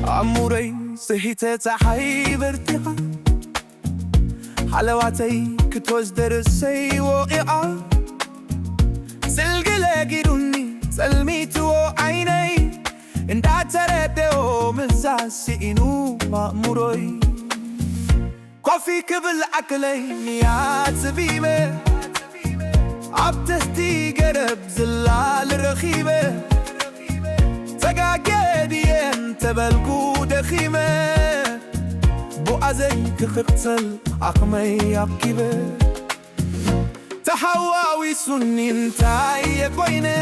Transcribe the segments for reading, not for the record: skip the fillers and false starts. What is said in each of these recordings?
عموري صحيت ፀሓይ በርቲኻ ሓለዋተይ ክትወስደር እሰይ ወቂዓ ስልግለጊዱኒ ጸልሚትዎ ዓይነይ እንዳተረደኦ ምዛሲኢኑ ማእሙሮይ ኮፊ ክብል ዓክለይ ንያጽቢበ ኣብ ትሕቲ ገረብ ዝላል ረኺበ ተጋገድየን ተበልኩ ደኺመ بؤزي كخقتل عقمي عقيبة تحواوي سني انتاي يكوينة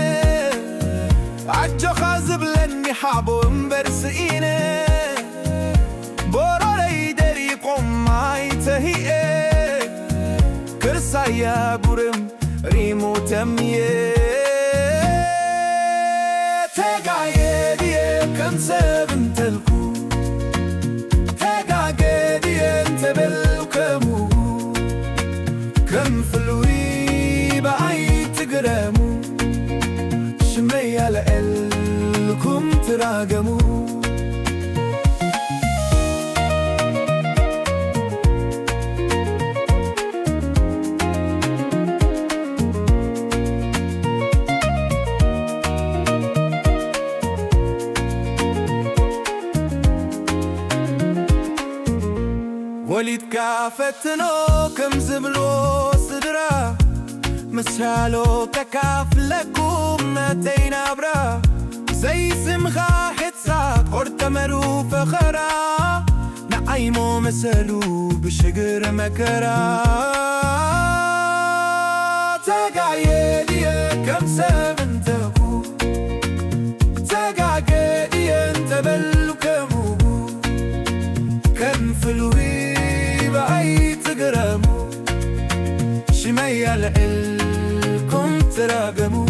عجو خازب لني حابو مبرسئينة بورو ليدري قوم ماي تهيئة كرسايا بورم ريمو تمية تقايدي كم سبنتلكو تبلكمو كم فلوي بعي تقرمو شمي على قلكم تراقمو وليد كافتنو كم زبلو صدرا مسالو تكافلكم نتينا برا زي سمخا حتسا قرط مرو فخرا نعيمو مسالو بشجر مكرا تقايدي كم سبنتكو تقايدي انت بلكمو كم فلوي بعي تقرمو شمي العلكم تراقمو